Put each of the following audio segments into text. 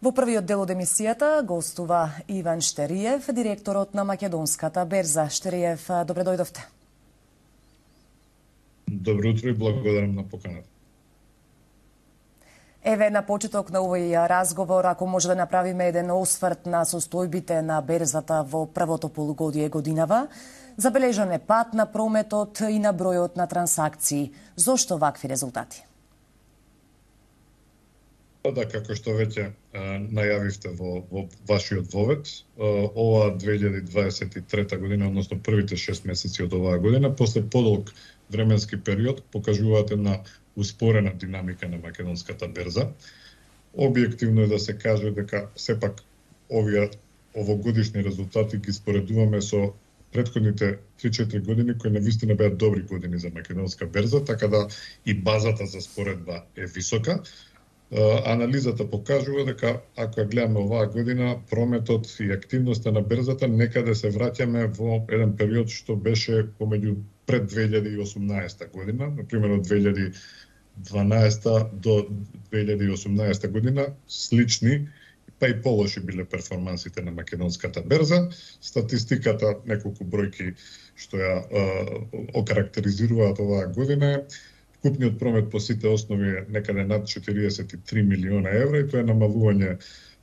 Во првиот дел од емисијата гостува Иван Штериев, директорот на Македонската берза. Штериев, добре дојдовте. Добро утро и благодарам на поканата. Еве, на почеток на овој разговор, ако може да направиме еден осврт на состојбите на берзата во првото полугодие годинава, забележан е пат на прометот и на бројот на трансакции. Зошто вакви резултати? Да, како што веќе најавивте во вашиот вовед, ова 2023 година, односно првите 6 месеци од оваа година, после подолг временски период, покажуваат една успорена динамика на македонската берза. Објективно е да се каже дека сепак овогодишни резултати ги споредуваме со претходните 3-4 години кои навистина беа добри години за македонска берза, така да и базата за споредба е висока. Анализата покажува дека ако ја гледаме оваа година, прометот и активноста на берзата некаде се враќаме во еден период што беше помеѓу пред 2018 година, например од 2012 до 2018 година, слични, па и полоши биле перформансите на македонската берза. Статистиката, неколку бројки што ја окарактеризираат оваа година е: купниот промет по сите основи е некаде над 43 милиона евра и тоа е намалување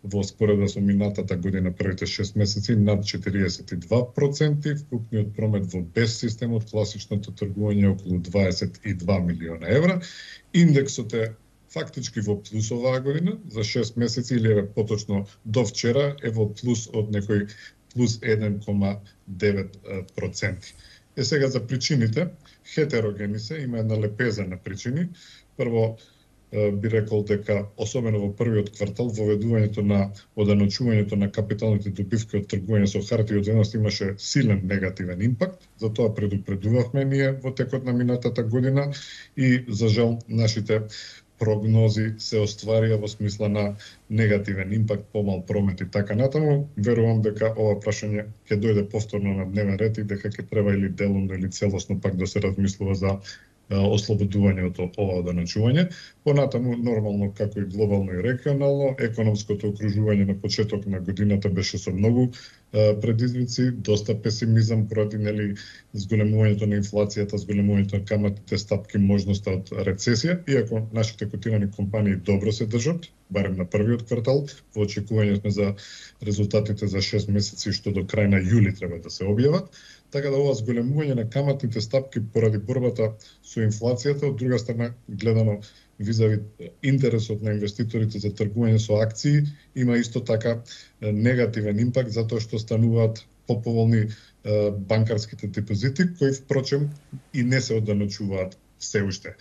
во споредба со минатата година првите 6 месеци над 42%, вкупниот промет во без системот, класичното тргување околу 22 милиона евра. Индексот е фактички во плюс оваа година, за 6 месеци или поточно до вчера е во плюс од некој плюс 1,9%. Сега за причините, хетерогени се, има една лепеза на причини. Прво, би рекол дека, особено во првиот квартал, воведувањето на оданочувањето на капиталните добивки од тргување со харти од вредност имаше силен негативен импакт. Затоа предупредувавме ние во текот на минатата година и, за жал, нашите прогнози се остварија во смисла на негативен импакт, помал промет и така натаму. Верувам дека ова прашање ќе дојде повторно на дневен ред и дека ќе треба или делумно или целосно пак да се размислува за ослободување од ова оданочување. Понатаму, нормално, како и глобално и регионално, економското окружување на почеток на годината беше со многу предизвици, доста песимизам поради зголемувањето на инфлацијата, зголемувањето на каматните стапки, можноста од рецесија, иако нашите котирани компании добро се држат, барем на првиот квартал, во очекување сме за резултатите за 6 месеци што до крај на јули треба да се објават. Така да ова зголемување на каматните стапки поради борбата со инфлацијата, од друга страна гледано визави интересот на инвеститорите за тргување со акции, има исто така негативен импакт затоа што стануваат поповолни банкарските депозити, кои впрочем и не се оданочуваат се уште.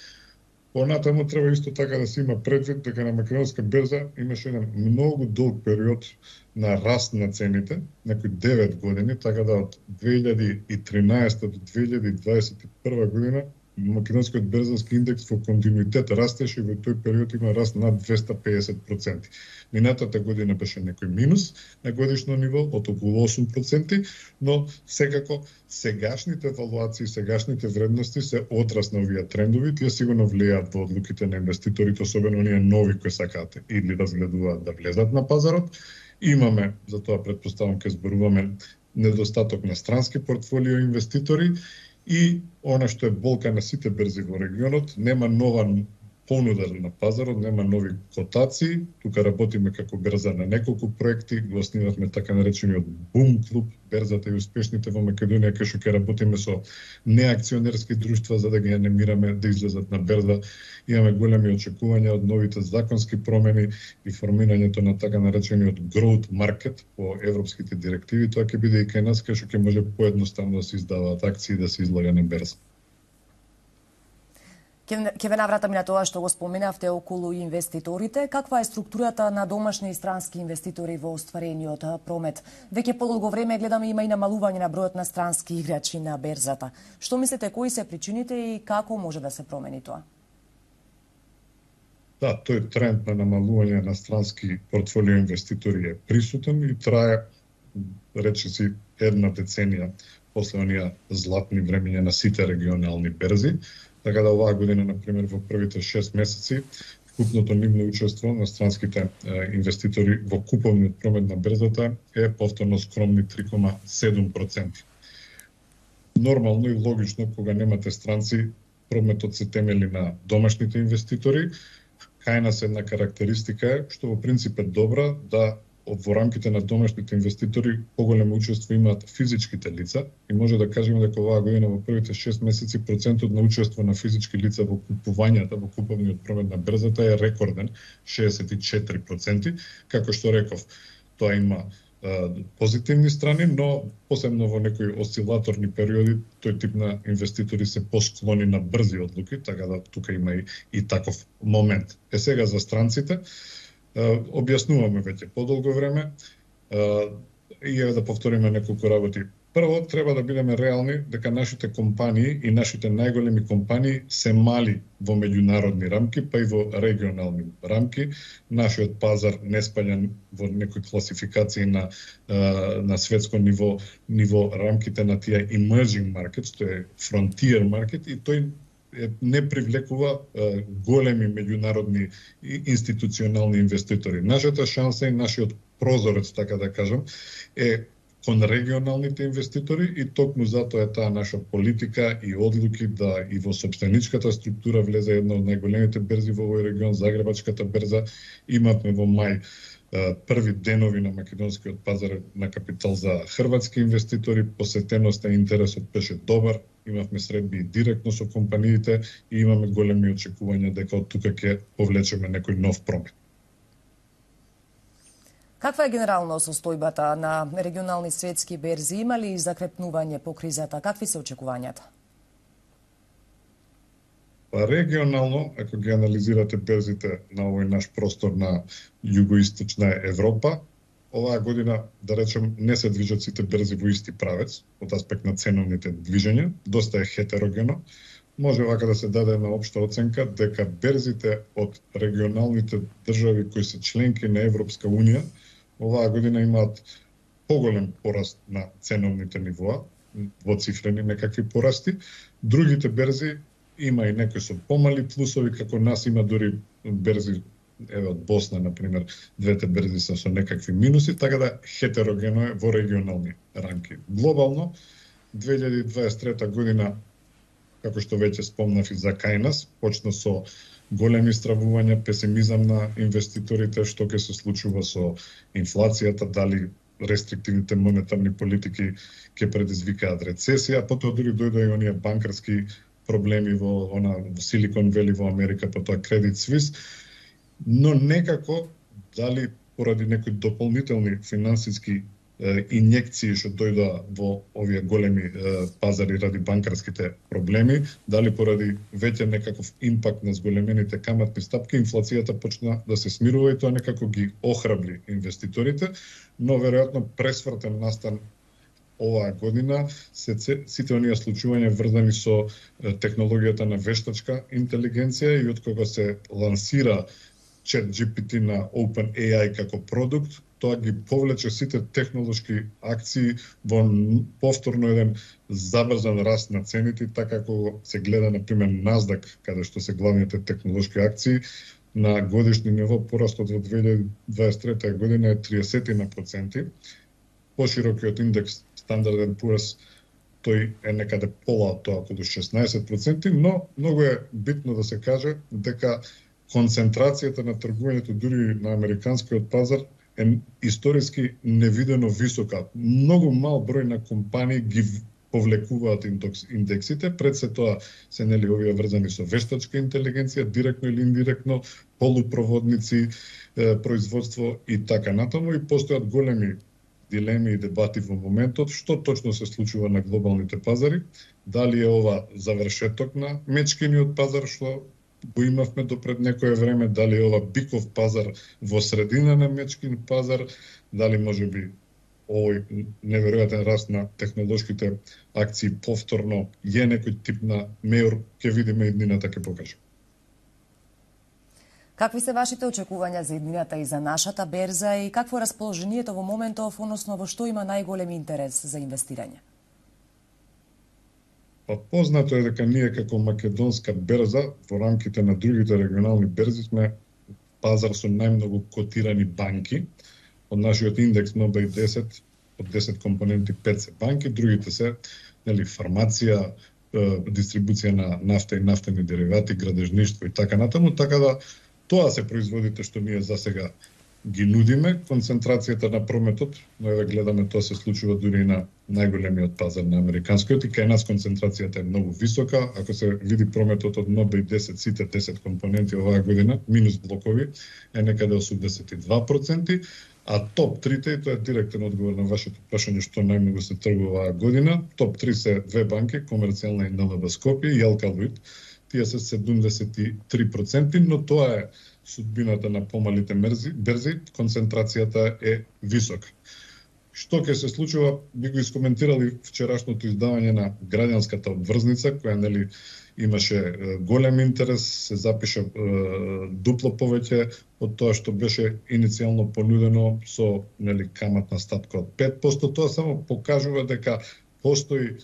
Понатаму треба исто така да се има предвид дека на македонска берза имаше еден многу долг период на раст на цените, некои 9 години, така да од 2013 до 2021 година македонскиот берзански индекс во континуитет растеше и во тој период има раст над 250%. Минатата година беше некој минус на годишно ниво од околу 8%, но секако сегашните валуации, сегашните вредности се одрас на овие трендови, тие сигурно влијаат во одлуките на инвеститорите, особено оние нови кои сакаат или разгледуваат да влезат на пазарот. Имаме, затоа предпоставам ќе зборуваме, недостаток на странски портфолио инвеститори и она што е болка на сите берзи во регионот, нема нова понуда на пазарот, нема нови котации. Тука работиме како берза на неколку проекти, го основавме така наречениот Бум клуб, берзата и успешните во Македонија, кај што ќе работиме со неакционерски друштва за да ги анимираме да излезат на берза. Имаме големи очекувања од новите законски промени и формирањето на така наречениот growth market по европските директиви. Тоа ќе биде и кај нас, кај што ќе може поедноставно да се издаваат акции и да се излага на берза. Ќе ве навратам и на тоа што го споменавте околу инвеститорите. Каква е структурата на домашни и странски инвеститори во остварениот промет? Веќе подолго време гледаме има и намалување на бројот на странски играчи на берзата. Што мислите, кои се причините и како може да се промени тоа? Да, тој тренд на намалување на странски портфолио инвеститори е присутен и трае, речиси, една деценија после оние златни времења на сите регионални берзи. Така да оваа година, например, во првите 6 месеци, Вкупното нивно учество на странските инвеститори во куповниот промет на берзата е повторно скромни 3,7%. Нормално и логично, кога немате странци, прометот се темели на домашните инвеститори. Кај нас една карактеристика е, што во принцип е добра, да во рамките на домашните инвеститори поголемо учество имаат физичките лица и може да кажеме дека оваа година во првите 6 месеци процентот на учество на физички лица во купувањата, во куповниот промет на берзата е рекорден 64%. Како што реков, тоа има позитивни страни, но посебно во некои осцилаторни периоди тој тип на инвеститори се посклони на брзи одлуки, така да тука има и таков момент. Сега за странците, објаснуваме веќе подолго време и да повториме неколку работи. Прво, треба да бидеме реални дека нашите компании и нашите најголеми компании се мали во меѓународни рамки, па и во регионални рамки. Нашиот пазар не спаѓа во некои класификации на светско ниво рамките на тие emerging markets, тоа е frontier market, и тој не привлекува големи меѓународни институционални инвеститори. Нашата шанса и нашиот прозорец, така да кажам, е кон регионалните инвеститори и токму затоа е таа наша политика и одлуки да и во сопстеничката структура влезе една од најголемите берзи во овој регион, Загребачката берза. Имавме во мај први денови на македонскиот пазар на капитал за хрватски инвеститори, посетеноста и интересот беше добар, имавме средби и директно со компаниите и имаме големи очекувања дека од тука ќе повлечеме некој нов промет. Каква е генерално состојбата на регионални светски берзи? Има ли закрепнување по кризата? Какви се очекувањата? Регионално, ако ги анализирате берзите на овој наш простор на југоисточна Европа, оваа година, да речем, не се движат сите берзи во исти правец, од аспект на ценовните движења, доста е хетерогено. Може вака да се даде една општа оценка дека берзите од регионалните држави кои се членки на Европска Унија оваа година имаат поголем пораст на ценовните нивоа, во цифрени некакви порасти. Другите берзи има и некои со помали плусови, како нас има дури берзи, еве од Босна, например, двете берзи се со некакви минуси, така да хетерогено е во регионални рамки. Глобално, 2023 година, како што веќе спомнав и за кај нас, почна со големи стравувања, песимизам на инвеститорите, што ќе се случува со инфлацијата, дали рестриктивните монетарни политики ќе предизвикаат рецесија, потоа дури дојде и оние банкарски проблеми во Силикон Вели во Америка, потоа Credit Suisse, но некако, дали поради некои дополнителни финансиски инјекции што дојдоа во овие големи пазари ради банкарските проблеми, дали поради веќе некаков импакт на зголемените каматни стапки, инфлацијата почна да се смирува и тоа некако ги охрабри инвеститорите, но веројатно пресвртен настан оваа година сите оние случувања врзани со технологијата на вештачка интелигенција и од кога се лансира ChatGPT на OpenAI како продукт, тоа ги повлече сите технолошки акции во повторно еден забрзан раст на цените, така како се гледа, например, Nasdaq, каде што се главните технолошки акции, на годишни ниво порастот во 2023 година е 30%. Поширокиот индекс Standard & Poor's, тој е некаде пола од тоа, околу 16%, но многу е битно да се каже дека концентрацијата на тргувањето дури на американскиот пазар е историски невидено висока. Многу мал број на компании ги повлекуваат индексите, пред се тоа се нели овие врзани со вештачка интелигенција, директно или индиректно, полупроводници, производство и така натаму, и постојат големи дилеми и дебати во моментот, што точно се случува на глобалните пазари, дали е ова завршеток на мечкиниот пазар, што го имавме до пред некое време, дали е ова биков пазар во средина на мечкин пазар, дали можеби овој неверојатен раст на технолошките акции повторно е некој тип на меор, ќе видиме и днината ќе покаже. Какви се вашите очекувања за иднината и за нашата берза и какво е расположението во моментов, односно во што има најголем интерес за инвестирање? Па познато е дека ние како македонска берза во рамките на другите регионални берзи сме пазар со најмногу котирани банки. Од нашиот индекс NB10 од 10 компоненти 5 се банки, другите се фармација, дистрибуција на нафта и нафтени деривати, градежништво и така натаму, така да тоа се производите што ние засега ги нудиме. Концентрацијата на прометот, да гледаме, тоа се случува дури и на најголемиот пазар на американскиот, и кај нас концентрацијата е многу висока. Ако се види прометот од NB10, сите 10 компоненти оваа година, минус блокови, е некаде 82%, а топ 3-те, и тоа е директен одговор на вашето прашање што најмногу се тргува оваа година, топ 3 се две банки, Комерцијална и НЛБ Скопје и Алкалуид. Тие се 73%, но тоа е судбината на помалите берзи, концентрацијата е висока. Што ќе се случува, би го искоментирали вчерашното издавање на граѓанската обврзница, која имаше голем интерес, се запиша дупло повеќе од тоа што беше иницијално понудено со каматна стапка од 5%. Тоа само покажува дека постои,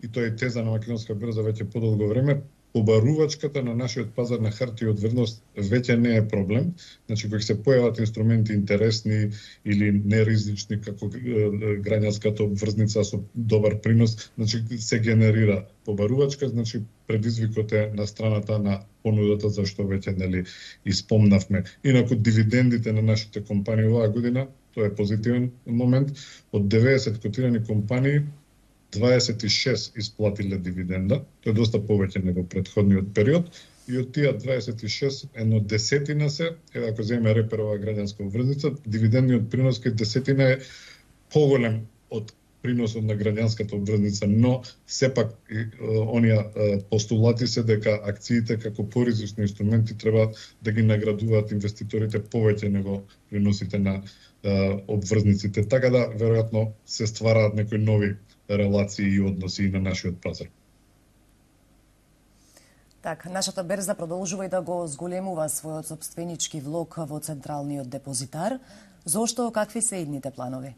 и тоа е теза на македонска берза веќе подолго време, побарувачката на нашиот пазар на хартија од вредност веќе не е проблем. Значи, кога се појават инструменти интересни или неризични, како граѓанската обврзница со добар принос, значи се генерира побарувачка, значи предизвикот е на страната на понудата, за што веќе испомнавме. Инаку дивидендите на нашите компании оваа година, тоа е позитивен момент, од 90 котирани компании 26 исплатиле дивиденда, тоа е доста повеќе него предходниот период, и од тие 26, едно десетина се, ако земеме реперова граѓанска обврзница, дивидендниот принос кај десетина е поголем од приносот на граѓанската обврзница, но сепак оние постулати се дека акциите како поризични инструменти треба да ги наградуваат инвеститорите повеќе него приносите на обврзниците, така да веројатно се ствараат некои нови релации и односи на нашиот пазар. Так, нашата берза продолжува и да го зголемува својот сопстvenички влог во централниот депозитар. Зошто, какви се идните планови?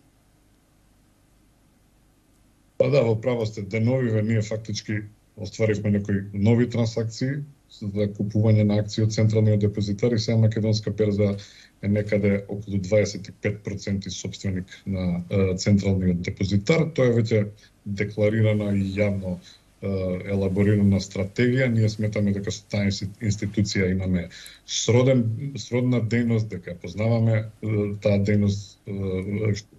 Па да, во право сте, деновиве ние фактички остваривме некои нови трансакции за купување на акции од централниот депозитар, и сега македонска берза е некаде околу 25% собственик на централниот депозитар. Тоа е веќе декларирана и јавно елаборирана стратегија. Ние сметаме дека со таа институција имаме сродна дејност, дека познаваме таа дејност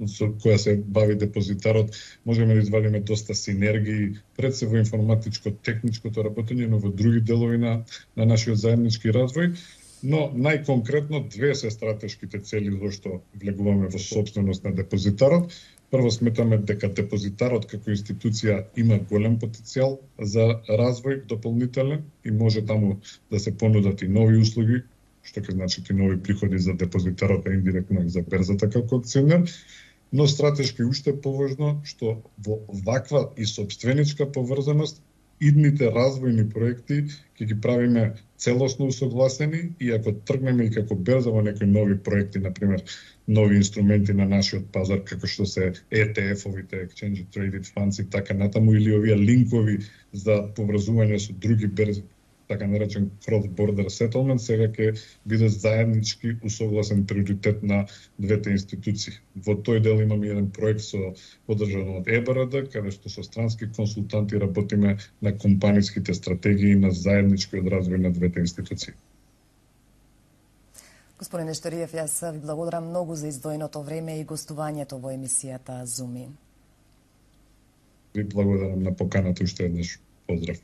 со која се бави депозитарот, можеме да извадиме доста синергии, пред се во информатичко-техничкото работење, но во други делови на нашиот заеднички развој. Но најконкретно две се стратешките цели зашто влегуваме во собственост на депозитарот. Прво, сметаме дека депозитарот како институција има голем потенцијал за развој дополнителен и може таму да се понудат и нови услуги, што ќе значи и нови приходи за депозитарот, а индиректно и за берзата како акционер. Но стратешки уште поважно што во ваква и собственичка поврзаност идните развојни проекти ќе ги правиме целосно усогласени, и ако тргнеме и како берза во некои нови проекти, например нови инструменти на нашиот пазар, како што се ETF-овите, Exchange Traded Funds и така натаму, или овие линкови за поврзување со други берзи, така наречен cross-border settlement, сега ќе биде заеднички усогласен приоритет на двете институции. Во тој дел имаме еден проект со поддржан од ЕБРД, каде што со странски консултанти работиме на компанијските стратегии на заедничкиот развој на двете институции. Господин Нештериев, јас ви благодарам многу за издвоеното време и гостувањето во емисијата Зум ин. Ви благодарам на поканата уште еднаш. Поздрав.